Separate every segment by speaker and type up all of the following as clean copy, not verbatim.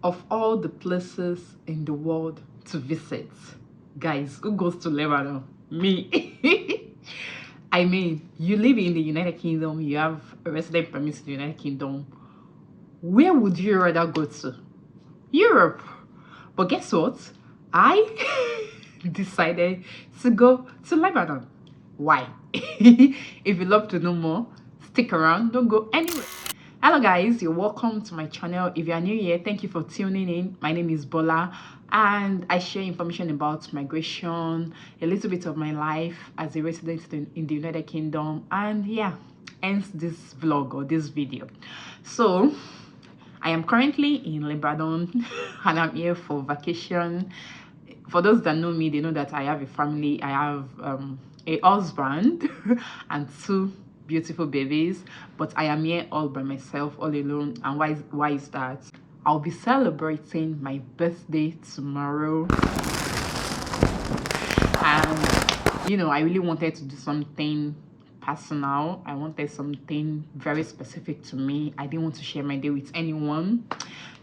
Speaker 1: Of all the places in the world to visit, guys, who goes to Lebanon? Me. I mean, you live in the United Kingdom, you have a resident permit in the United Kingdom. Where would you rather go to? Europe. But guess what? I decided to go to Lebanon. Why? If you love to know more, stick around, don't go anywhere. Hello guys, you're welcome to my channel. If you are new here, thank you for tuning in. My name is Bola and I share information about migration, a little bit of my life as a resident in the United Kingdom, and yeah, hence this vlog or this video. So I am currently in Lebanon and I'm here for vacation. For those that know me, they know that I have a family. I have a husband and two beautiful babies, but I am here all by myself, all alone. And why is that? I'll be celebrating my birthday tomorrow, and you know, I really wanted to do something personal. I wanted something very specific to me. I didn't want to share my day with anyone,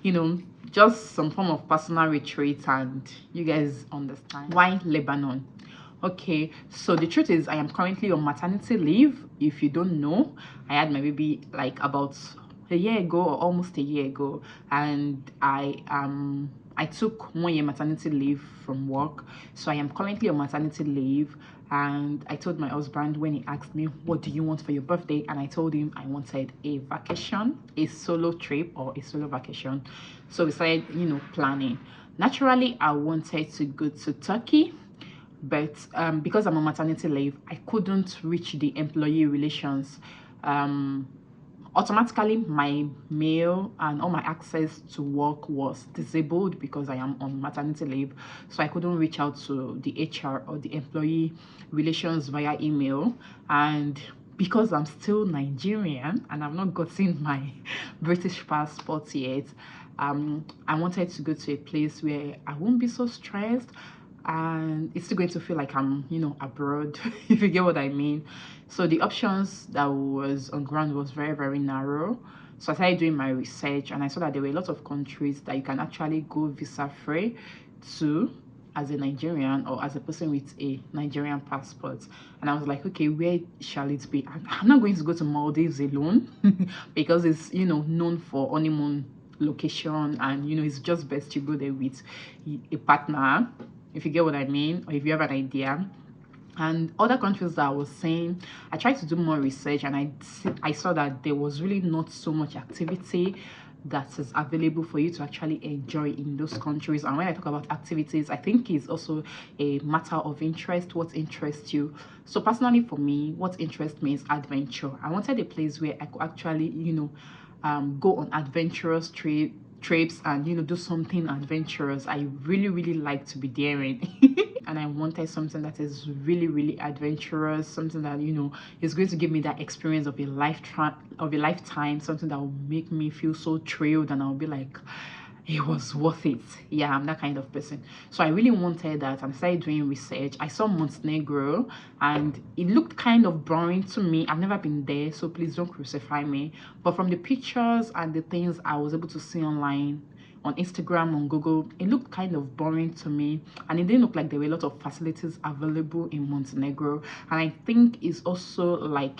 Speaker 1: you know, just some form of personal retreat, and you guys understand. Why Lebanon? Okay, so the truth is I am currently on maternity leave. If you don't know, I had my baby like about a year ago or almost a year ago, and I took 1 year maternity leave from work. So I am currently on maternity leave, and I told my husband when he asked me, what do you want for your birthday? And I told him I wanted a vacation, a solo trip or a solo vacation. So we started, you know, planning. Naturally, I wanted to go to Turkey, but because I'm on maternity leave, I couldn't reach the employee relations. Automatically my mail and all my access to work was disabled because I am on maternity leave, so I couldn't reach out to the HR or the employee relations via email. And because I'm still Nigerian and I've not gotten my British passport yet, I wanted to go to a place where I won't be so stressed and it's still going to feel like I'm, you know, abroad, if you get what I mean. So the options that was on ground was very, very narrow. So I started doing my research and I saw that there were a lot of countries that you can actually go visa free to as a Nigerian or as a person with a Nigerian passport. And I was like, okay, where shall it be? I'm not going to go to Maldives alone because it's, you know, known for honeymoon location, and you know, it's just best you go there with a partner, if you get what I mean, or if you have an idea. And other countries that I was saying, I tried to do more research and I saw that there was really not so much activity that is available for you to actually enjoy in those countries. And when I talk about activities, I think it's also a matter of interest, what interests you. So personally for me, what interests me is adventure. I wanted a place where I could actually, you know, go on adventurous trips and, you know, do something adventurous. I really like to be daring. And I wanted something that is really adventurous, something that, you know, is going to give me that experience of a lifetime, something that will make me feel so thrilled and I'll be like, it was worth it. Yeah, I'm that kind of person. So I really wanted that and started doing research. I saw Montenegro and it looked kind of boring to me. I've never been there, so please don't crucify me. But from the pictures and the things I was able to see online, on Instagram, on Google, it looked kind of boring to me, and it didn't look like there were a lot of facilities available in Montenegro. And I think it's also like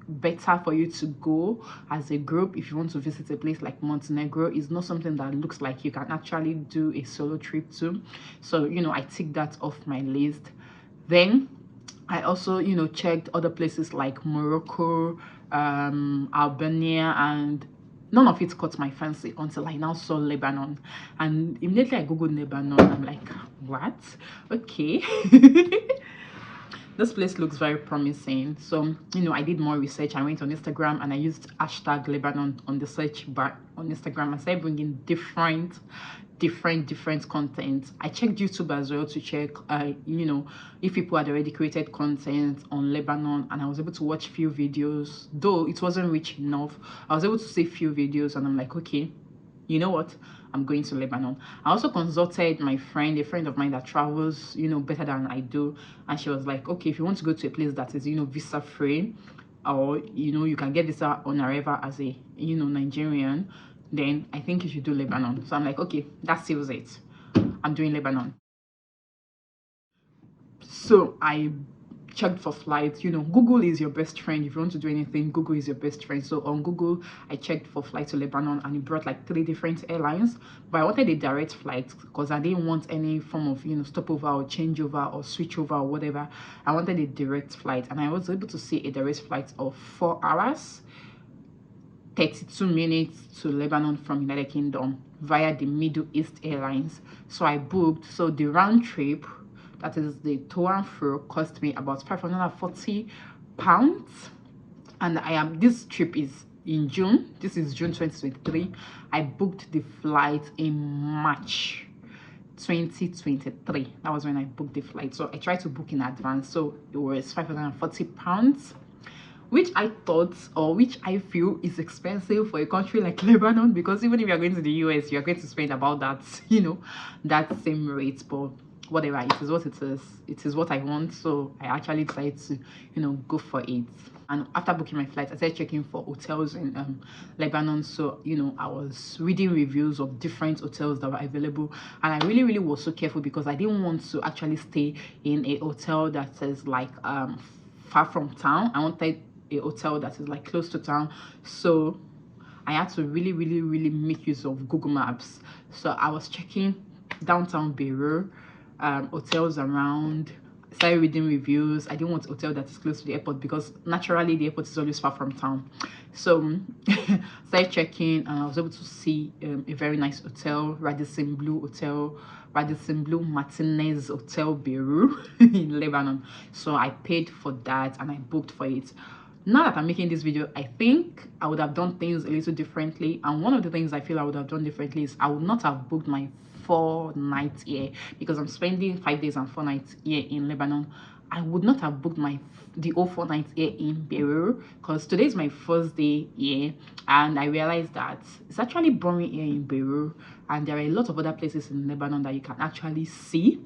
Speaker 1: better for you to go as a group if you want to visit a place like Montenegro. It's not something that looks like you can actually do a solo trip to. So, you know, I tick that off my list. Then I also, you know, checked other places like Morocco, Albania, and none of it caught my fancy until I now saw Lebanon. And immediately I googled Lebanon. I'm like, what? Okay. This place looks very promising. So, you know, I did more research. I went on Instagram and I used hashtag Lebanon on the search bar on Instagram and started bringing different content. I checked YouTube as well to check you know, if people had already created content on Lebanon, and I was able to watch few videos, though it wasn't rich enough. I was able to see few videos and I'm like, okay, you know what, I'm going to Lebanon. I also consulted my friend, a friend of mine that travels, you know, better than I do, and she was like, okay, if you want to go to a place that is, you know, visa free, or you know, you can get visa on arrival as a, you know, Nigerian, then I think you should do Lebanon. So I'm like, okay, that seals it. I'm doing Lebanon. So I checked for flights. You know, Google is your best friend. If you want to do anything, Google is your best friend. So on Google, I checked for flight to Lebanon, and it brought like 3 different airlines. But I wanted a direct flight because I didn't want any form of, you know, stopover or changeover or switchover or whatever. I wanted a direct flight, and I was able to see a direct flight of 4 hours 32 minutes to Lebanon from United Kingdom via the Middle East Airlines. So I booked. So the round trip, that is the to and fro, cost me about £540. And this trip is in June. This is June 2023. I booked the flight in March 2023. That was when I booked the flight. So I tried to book in advance. So it was £540, which I thought, or which I feel is expensive for a country like Lebanon, because even if you're going to the US, you're going to spend about that, you know, that same rate. But whatever, it is what it is. It is what I want. So I actually decided to, you know, go for it. And after booking my flight, I started checking for hotels in Lebanon. So, you know, I was reading reviews of different hotels that were available, and I really was so careful because I didn't want to actually stay in a hotel that is like far from town. I wanted a hotel that is like close to town. So I had to really make use of Google Maps. So I was checking downtown Beirut, hotels around. Started reading reviews. I didn't want a hotel that is close to the airport because naturally the airport is always far from town. So started checking, and I was able to see a very nice hotel, Radisson Blue Martinez Hotel Beirut in Lebanon. So I paid for that and I booked for it. Now that I'm making this video, I think I would have done things a little differently. And one of the things I feel I would have done differently is I would not have booked my 4 nights here, because I'm spending 5 days and 4 nights here in Lebanon. I would not have booked the whole 4 nights here in Beirut, because today is my first day here, and I realized that it's actually boring here in Beirut, and there are a lot of other places in Lebanon that you can actually see,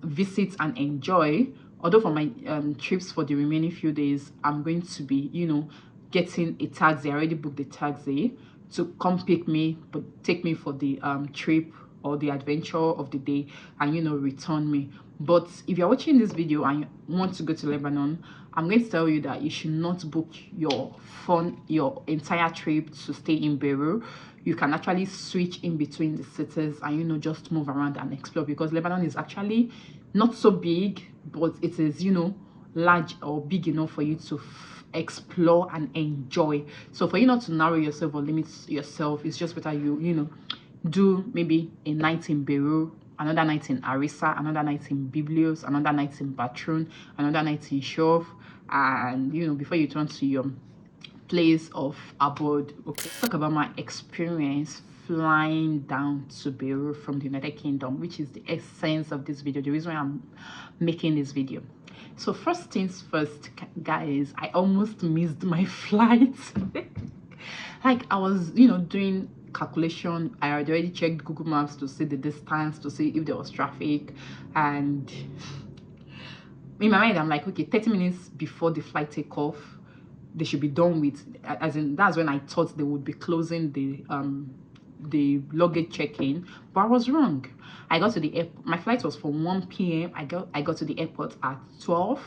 Speaker 1: visit, and enjoy. Although for my trips for the remaining few days, I'm going to be, you know, getting a taxi. I already booked the taxi to come pick me, but take me for the trip or the adventure of the day, and, you know, return me. But if you're watching this video and you want to go to Lebanon, I'm going to tell you that you should not book your entire trip to stay in Beirut. You can actually switch in between the cities and, you know, just move around and explore, because Lebanon is actually not so big, but it is, you know, large or big enough for you to explore and enjoy. So for you not to narrow yourself or limit yourself, it's just better you know, do maybe a night in Beirut, another night in Arisa, another night in Biblios, another night in Batroun, another night in Shof, and, you know, before you turn to your place of abode. Okay, let's talk about my experience flying down to Beirut from the United Kingdom, which is the essence of this video, the reason why I'm making this video. So first things first, guys, I almost missed my flight. Like, I was, you know, doing calculation. I had already checked Google Maps to see the distance, to see if there was traffic, and in my mind I'm like, okay, 30 minutes before the flight takeoff, they should be done with, as in, that's when I thought they would be closing the luggage check-in, but I was wrong. I got to the airport. My flight was for 1 p.m. I got to the airport at 12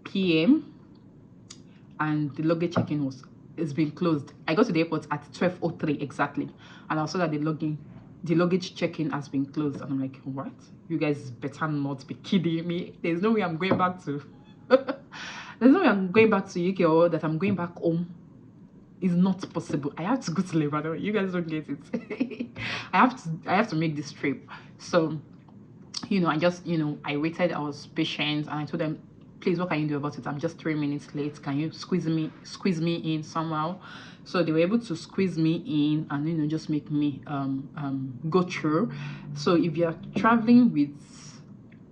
Speaker 1: p.m. and the luggage check-in it's been closed. I got to the airport at 12:03 exactly, and I saw that the luggage check-in has been closed, and I'm like, what? You guys better not be kidding me. There's no way I'm going back to there's no way I'm going back to UK, or that I'm going back home. Is not possible. I have to go to Lebanon. You guys don't get it. I have to make this trip. So, you know, I just, you know, I waited. I was patient, and I told them, please, what can you do about it? I'm just 3 minutes late. Can you squeeze me in somehow? So they were able to squeeze me in, and, you know, just make me go through. So if you're traveling with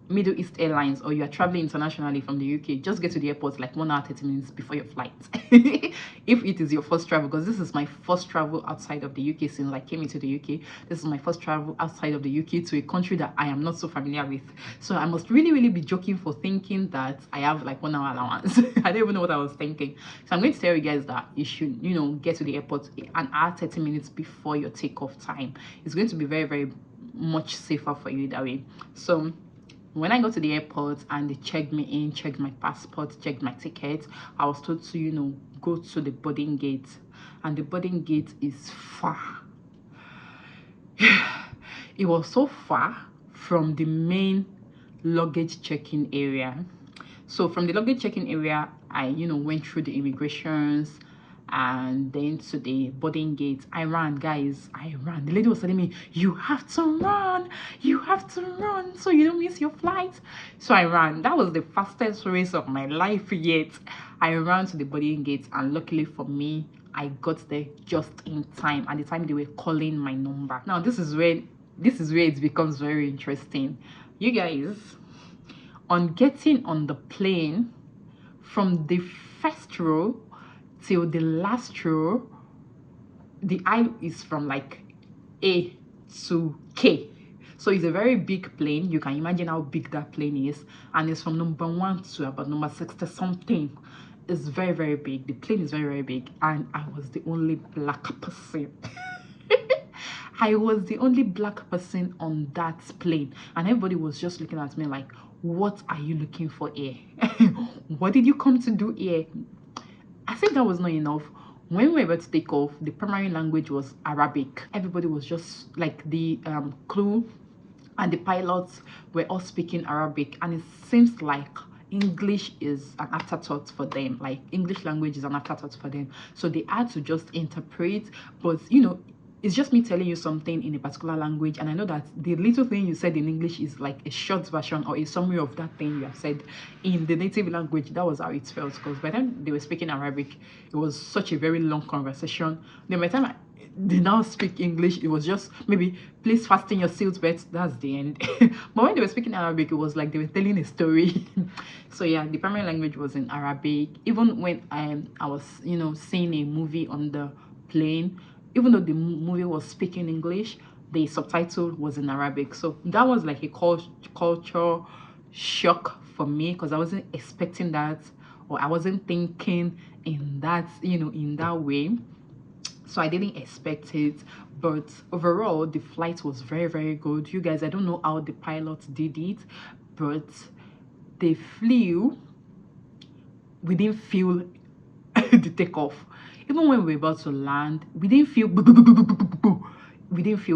Speaker 1: Middle East Airlines or you are traveling internationally from the UK, just get to the airport like 1 hour 30 minutes before your flight. If it is your first travel, because this is my first travel outside of the UK since I came into the UK. This is my first travel outside of the UK to a country that I am not so familiar with. So I must really be joking for thinking that I have like 1 hour allowance. I don't even know what I was thinking. So I'm going to tell you guys that you should, you know, get to the airport an hour 30 minutes before your takeoff time. It's going to be very much safer for you that way. So when I got to the airport and they checked me in, checked my passport, checked my ticket, I was told to, you know, go to the boarding gate. And the boarding gate is far. It was so far from the main luggage check-in area. So from the luggage check-in area, I, you know, went through the immigrations and then to the boarding gate. I ran, guys. I ran. The lady was telling me, you have to run, you have to run so you don't miss your flight. So I ran. That was the fastest race of my life yet. I ran to the boarding gate, and luckily for me, I got there just in time. At the time they were calling my number. Now this is where it becomes very interesting. You guys, on getting on the plane, from the first row till the last row, the aisle is from like A to K. So it's a very big plane. You can imagine how big that plane is. And it's from number 1 to about number 60 something. It's very big. The plane is very big. And I was the only black person. I was the only black person on that plane. And everybody was just looking at me like, what are you looking for here? What did you come to do here? I think that was not enough. When we were about to take off, the primary language was Arabic. Everybody was just like the crew and the pilots were all speaking Arabic, and it seems like English is an afterthought for them. Like English language is an afterthought for them. So they had to just interpret, but you know, it's just me telling you something in a particular language, and I know that the little thing you said in English is like a short version or a summary of that thing you have said in the native language. That was how it felt, because by the time they were speaking Arabic, it was such a very long conversation. Then by the time they now speak English, it was just maybe, please fasten your seatbelt, that's the end. But when they were speaking Arabic, it was like they were telling a story. So yeah, the primary language was in Arabic. Even when I was, you know, seeing a movie on the plane, even though the movie was speaking English, the subtitle was in Arabic. So that was like a culture shock for me, because I wasn't expecting that, or I wasn't thinking in that, you know, in that way. So I didn't expect it. But overall, the flight was very good. You guys, I don't know how the pilots did it, but they flew. We didn't feel the takeoff. Even when we were about to land, we didn't feel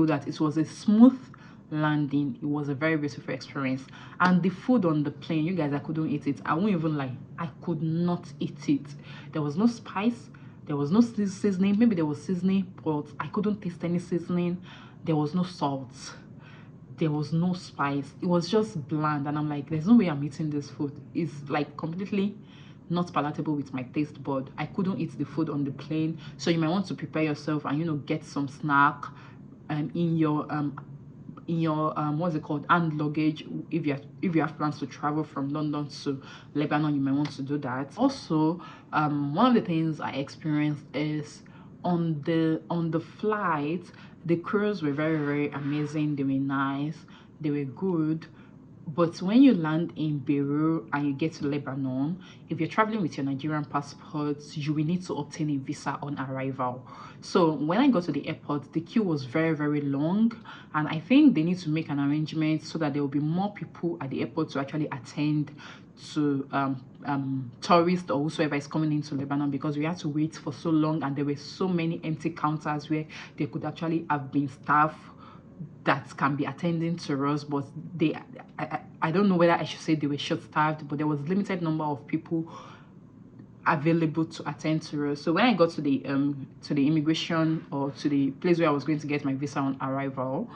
Speaker 1: that. It was a smooth landing. It was a very beautiful experience. And the food on the plane, you guys, I couldn't eat it. I won't even lie, I could not eat it. There was no spice, there was no seasoning. Maybe there was seasoning, but I couldn't taste any seasoning. There was no salt, there was no spice. It was just bland, and I'm like, there's no way I'm eating this food. It's like completely not palatable with my taste bud. I couldn't eat the food on the plane. So you might want to prepare yourself and, you know, get some snack in your what's it called, hand luggage. If you have plans to travel from London to Lebanon, you might want to do that. Also, one of the things I experienced is on the flight, the crews were very amazing. They were nice, they were good. But when you land in Beirut and you get to Lebanon, if you're traveling with your Nigerian passports, you will need to obtain a visa on arrival. So when I got to the airport, the queue was very long, and I think they need to make an arrangement so that there will be more people at the airport to actually attend to tourists or whosoever is coming into Lebanon, because we had to wait for so long and there were so many empty counters where there could actually have been staff that can be attending to us, but I don't know whether I should say they were short-staffed, but there was limited number of people available to attend to us. So when I got to the immigration, or to the place where I was going to get my visa on arrival,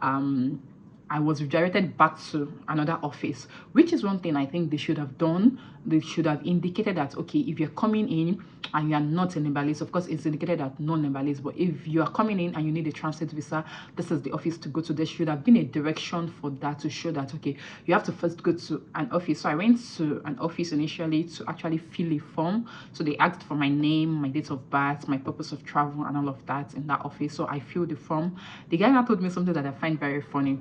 Speaker 1: I was redirected back to another office, which is one thing I think they should have done. They should have indicated that, okay, if you're coming in, and you are not a Lebanese, of course it's indicated that non-Lebanese, but if you are coming in and you need a transit visa, this is the office to go to. There should have been a direction for that to show that, okay, you have to first go to an office. So I went to an office initially to actually fill a form. So they asked for my name, my date of birth, my purpose of travel, and all of that in that office. So I filled the form. The guy now told me something that I find very funny.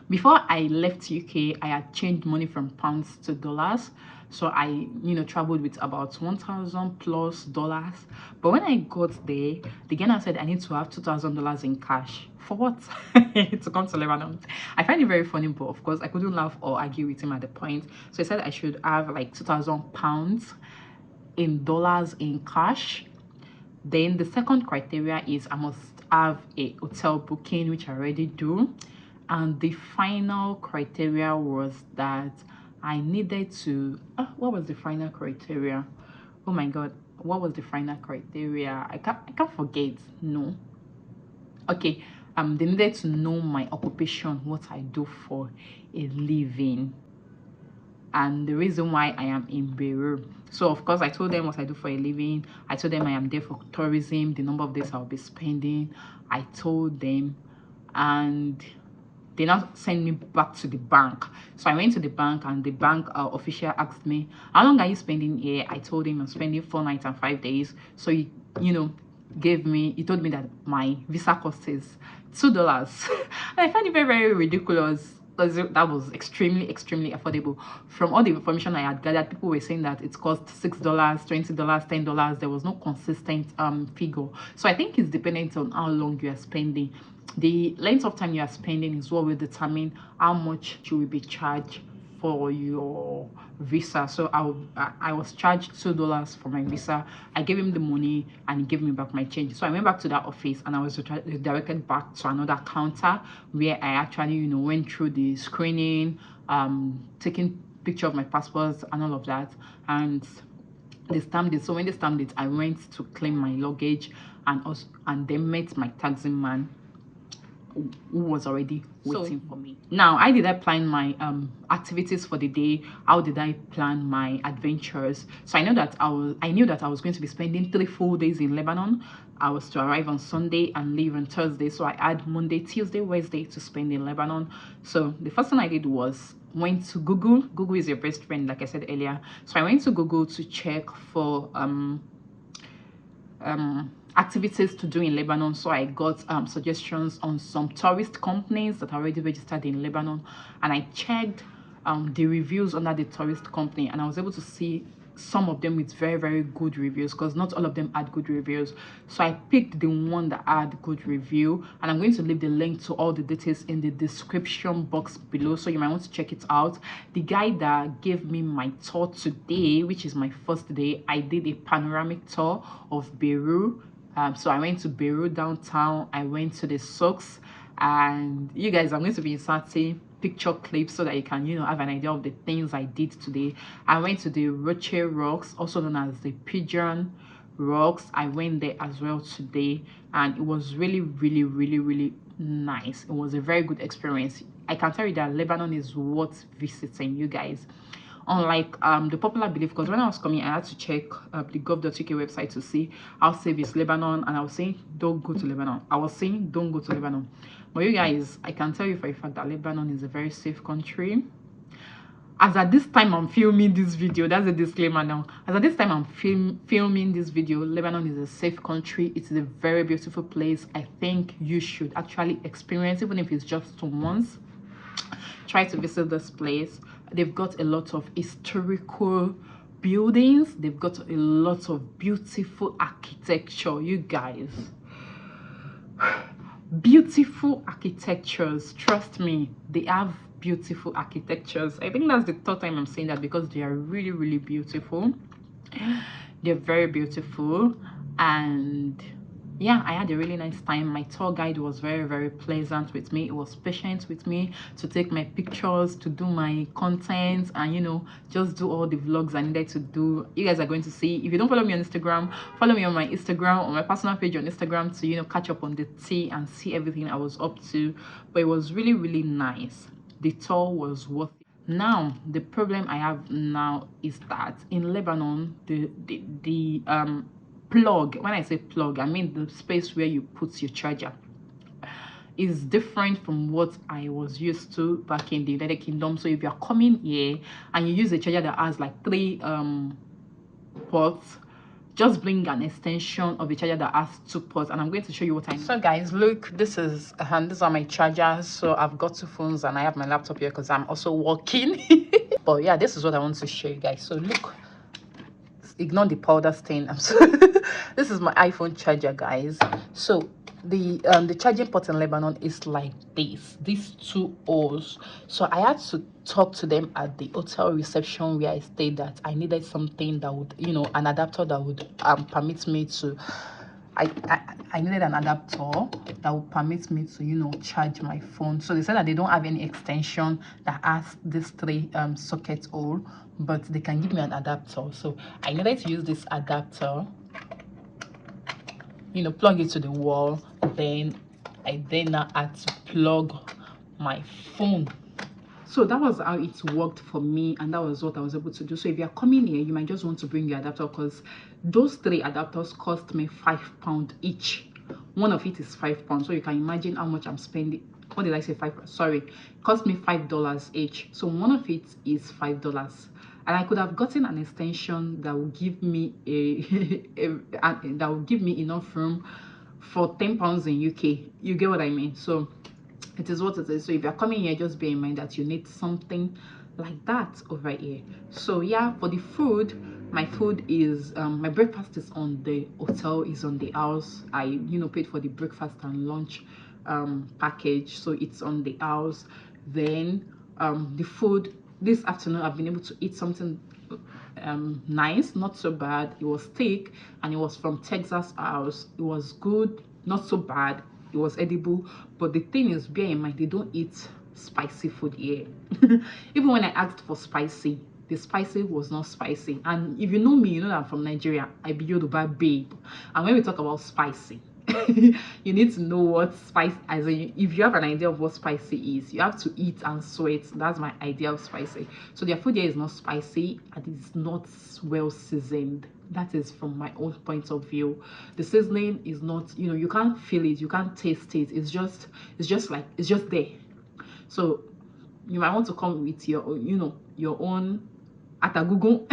Speaker 1: Before I left UK, I had changed money from pounds to dollars. So I, traveled with about $1,000+ But when I got there, the Ghana said I need to have $2,000 in cash. For what? To come to Lebanon. I find it very funny, but of course I couldn't laugh or argue with him at the point. So he said I should have like £2,000 in dollars in cash. Then the second criteria is I must have a hotel booking, which I already do. And the final criteria was that I needed to what was the final criteria? Oh my god, what was the final criteria? I can't forget. No. Okay, they needed to know my occupation, what I do for a living, and the reason why I am in Beirut. So of course I told them what I do for a living. I told them I am there for tourism, the number of days I'll be spending. I told them, and they now send me back to the bank. So I went to the bank, and the bank official asked me, how long are you spending here? I told him I'm spending 4 nights and 5 days. So he told me that my visa cost is $2. And I find it very, very ridiculous, because that was extremely affordable. From all the information I had gathered, people were saying that it cost $6, $20, $10. There was no consistent figure. So I think it's dependent on how long you are spending. The length of time you are spending is what will determine how much you will be charged for your visa. So I was charged $2 for my visa. I gave him the money, and he gave me back my change. So I went back to that office, and I was directed back to another counter where I actually went through the screening, taking picture of my passport and all of that, and they stamped it. So when they stamped it, I went to claim my luggage, and they met my taxi man who was already waiting for me. Now, how did I plan my activities for the day? How did I plan my adventures? So I knew that I was going to be spending 3 full days in Lebanon. I was to arrive on Sunday and leave on Thursday. So I had Monday, Tuesday, Wednesday to spend in Lebanon. So the first thing I did was went to Google. Google is your best friend, like I said earlier. So I went to Google to check for activities to do in Lebanon. So I got suggestions on some tourist companies that are already registered in Lebanon, and I checked the reviews under the tourist company, and I was able to see some of them with very, very good reviews, because not all of them had good reviews. So I picked the one that had good review, and I'm going to leave the link to all the details in the description box below, so you might want to check it out. The guy that gave me my tour today, which is my first day, I did a panoramic tour of Beirut. So I went to Beirut downtown, I went to the souks, and you guys, I'm going to be inserting picture clips so that you can have an idea of the things I did today. I went to the Roche Rocks, also known as the Pigeon Rocks. I went there as well today, and it was really, really, really, really nice. It was a very good experience. I can tell you that Lebanon is worth visiting, you guys. Unlike the popular belief, because when I was coming, I had to check the gov.uk website to see how safe is Lebanon, and I was saying don't go to Lebanon. But you guys, I can tell you for a fact that Lebanon is a very safe country. As at this time I'm filming this video, that's a disclaimer now. As at this time I'm filming this video, Lebanon is a safe country. It is a very beautiful place. I think you should actually experience, even if it's just once. Try to visit this place. They've got a lot of historical buildings. They've got a lot of beautiful architecture, you guys. Beautiful architectures, trust me, they have beautiful architectures. I think that's the third time I'm saying that, because they are really, really beautiful. They're very beautiful, and yeah, I had a really nice time. My tour guide was very, very pleasant with me. It was patient with me to take my pictures, to do my content, and just do all the vlogs I needed to do. You guys are going to see. If you don't follow me on Instagram, follow me on my Instagram, on my personal page on Instagram, to catch up on the tea and see everything I was up to. But it was really, really nice. The tour was worth it. Now the problem I have now is that in Lebanon, the plug, when I say plug, I mean the space where you put your charger, is different from what I was used to back in the United Kingdom. So if you're coming here and you use a charger that has like 3 ports, just bring an extension of the charger that has 2 ports, and I'm going to show you what I mean. So guys, look, these are my chargers. So I've got 2 phones and I have my laptop here because I'm also working. But yeah, this is what I want to show you guys. So look, ignore the powder stain. I'm sorry. This is my iPhone charger, guys. So the charging port in Lebanon is like these 2 holes. So I had to talk to them at the hotel reception where I stayed that I needed something that would, you know, an adapter that would permit me to I needed an adapter that would permit me to, you know, charge my phone. So they said that they don't have any extension that has this 3 socket hole, but they can give me an adapter. So I needed to use this adapter, you know, plug it to the wall. Then I now had to plug my phone. So that was how it worked for me, and that was what I was able to do. So if you're coming here, you might just want to bring your adapter, because those 3 adapters cost me £5 each. One of it is £5, so you can imagine how much I'm spending. What did I say? Sorry, it cost me $5 each. So one of it is $5, and I could have gotten an extension that will give me that will give me enough room for £10 in UK. You get what I mean? So it is what it is. So if you're coming here, just bear in mind that you need something like that over here. So yeah, for the food, my food is my breakfast is on the hotel, is on the house. I, you know, paid for the breakfast and lunch package, so it's on the house. Then the food this afternoon, I've been able to eat something nice, not so bad. It was steak and it was from Texas House. It was good, not so bad. It was edible. But the thing is, bear in mind, they don't eat spicy food here. Even when I asked for spicy, the spicy was not spicy. And if you know me, you know that I'm from Nigeria. I be Yoruba babe, and when we talk about spicy, you need to know what spice, as in, if you have an idea of what spicy is, you have to eat and sweat. That's my idea of spicy. So their food here is not spicy and it's not well seasoned. That is from my own point of view. The seasoning is not, you know, you can't feel it, you can't taste it. It's just there. So you might want to come with your, you know, your own atagugun.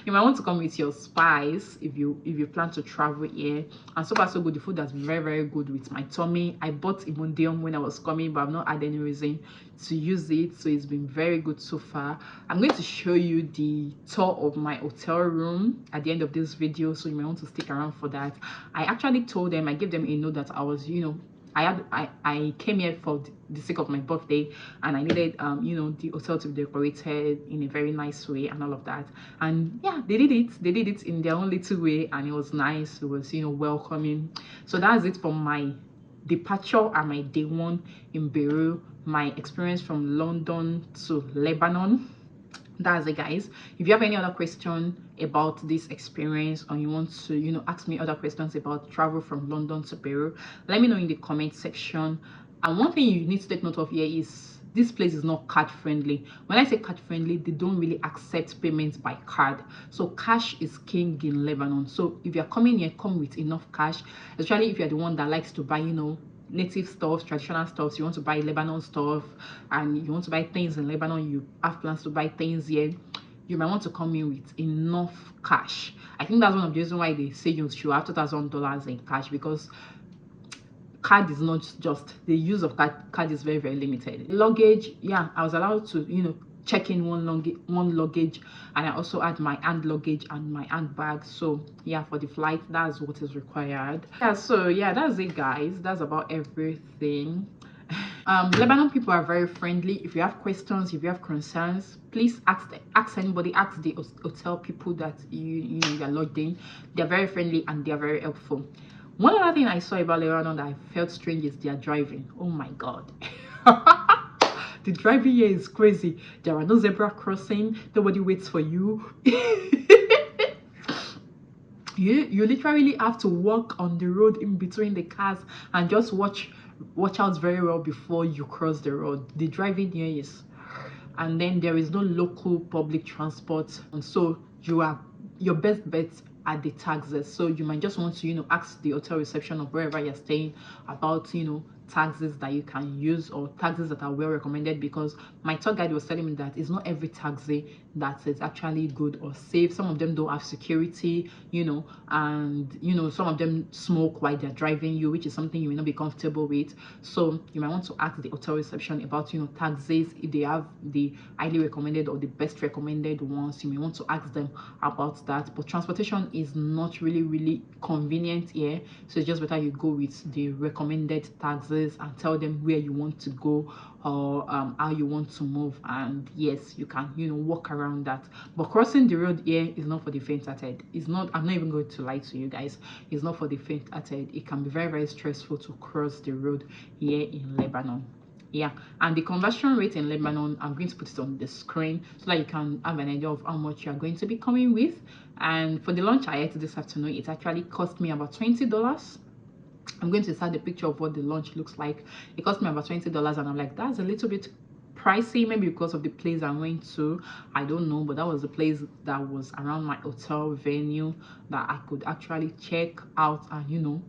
Speaker 1: You might want to come with your spice if you plan to travel here. And so far so good. The food that's very good with my tummy. I bought Imodium when I was coming, but I've not had any reason to use it, so it's been very good so far. I'm going to show you the tour of my hotel room at the end of this video, so you might want to stick around for that. I actually told them, I gave them a note that I was, you know, I came here for the sake of my birthday, and I needed you know, the hotel to be decorated in a very nice way and all of that. And yeah, they did it in their own little way, and it was nice. It was, you know, welcoming. So that's it for my departure and my day 1 in Beirut, my experience from London to Lebanon. That's it, guys. If you have any other question about this experience, or you want to, you know, ask me other questions about travel from London to Peru, let me know in the comment section. And one thing you need to take note of here is this place is not card friendly. When I say card friendly, they don't really accept payments by card. So cash is king in Lebanon. So if you're coming here, come with enough cash, especially if you're the one that likes to buy, you know, native stuff, traditional stuff. You want to buy Lebanon stuff and you want to buy things in Lebanon, you have plans to buy things here, you might want to come in with enough cash. I think that's one of the reasons why they say you should have $2,000 in cash, because card is not just the use of card is very limited. Luggage, yeah, I was allowed to, you know, check in one luggage, and I also had my hand luggage and my handbag. So yeah, for the flight, that's what is required. Yeah, so yeah, that's it, guys. That's about everything. Lebanon people are very friendly. If you have questions, if you have concerns, please ask anybody. Ask the hotel people that you know you're lodged in. They're very friendly and they're very helpful. One other thing I saw about Lebanon that I felt strange is their driving. Oh my god. The driving here is crazy. There are no zebra crossing. Nobody waits for you. You literally have to walk on the road in between the cars and just watch out very well before you cross the road. The driving here is, and then there is no local public transport, and so your best bet at the taxes. So you might just want to, ask the hotel reception of wherever you're staying about, taxes that you can use, or taxes that are well recommended, because my tour guide was telling me that it's not every taxi that is actually good or safe. Some of them don't have security, and some of them smoke while they're driving you, which is something you may not be comfortable with. So you might want to ask the hotel reception about taxis, if they have the highly recommended or the best recommended ones. You may want to ask them about that. But transportation is not really convenient here, so it's just better you go with the recommended taxis and tell them where you want to go, or how you want to move, and yes, you can walk around that. But crossing the road here is not for the faint-hearted. It's not, I'm not even going to lie to you guys, it's not for the faint-hearted. It can be very stressful to cross the road here in Lebanon. Yeah, and the conversion rate in Lebanon, I'm going to put it on the screen so that you can have an idea of how much you're going to be coming with. And for the lunch I ate this afternoon, it actually cost me about $20. I'm going to insert the picture of what the lunch looks like. It cost me about $20, and I'm like, that's a little bit pricey, maybe because of the place I went to, I don't know, but that was the place that was around my hotel venue that I could actually check out and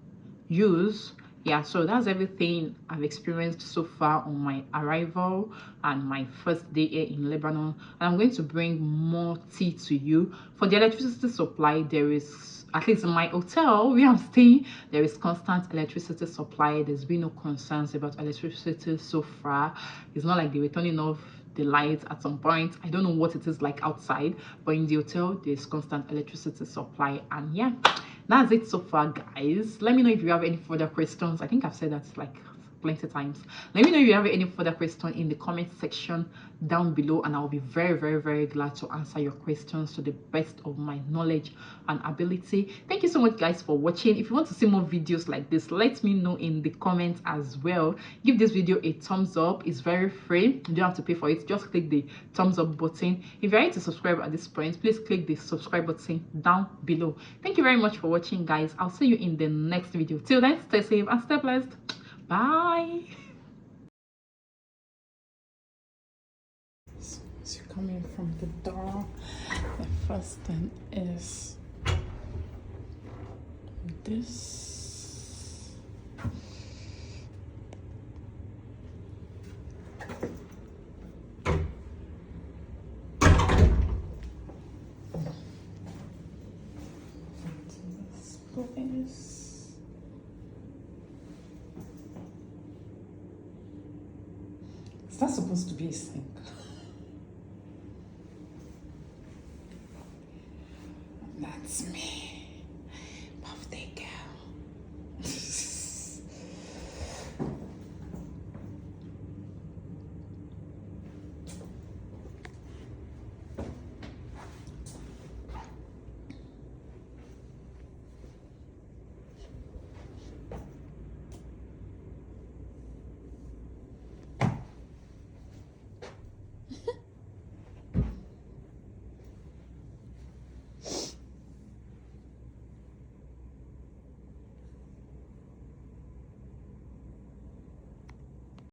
Speaker 1: use. Yeah, so that's everything I've experienced so far on my arrival and my first day here in Lebanon. And I'm going to bring more tea to you. For the electricity supply, there is, at least in my hotel where I'm staying, there is constant electricity supply. There's been no concerns about electricity so far. It's not like they were turning off the lights at some point. I don't know what it is like outside, but in the hotel there's constant electricity supply. And yeah, that's it so far, guys. Let me know if you have any further questions. I think I've said that like plenty times. Let me know if you have any further question in the comment section down below, and I'll be very glad to answer your questions to the best of my knowledge and ability. Thank you so much, guys, for watching. If you want to see more videos like this, let me know in the comments as well. Give this video a thumbs up. It's very free, you don't have to pay for it. Just click the thumbs up button. If you're ready to subscribe at this point, please click the subscribe button down below. Thank you very much for watching, guys. I'll see you in the next video. Till then, stay safe and stay blessed. Bye. So as you come in from the door, the first thing is this. Is that supposed to be a sink?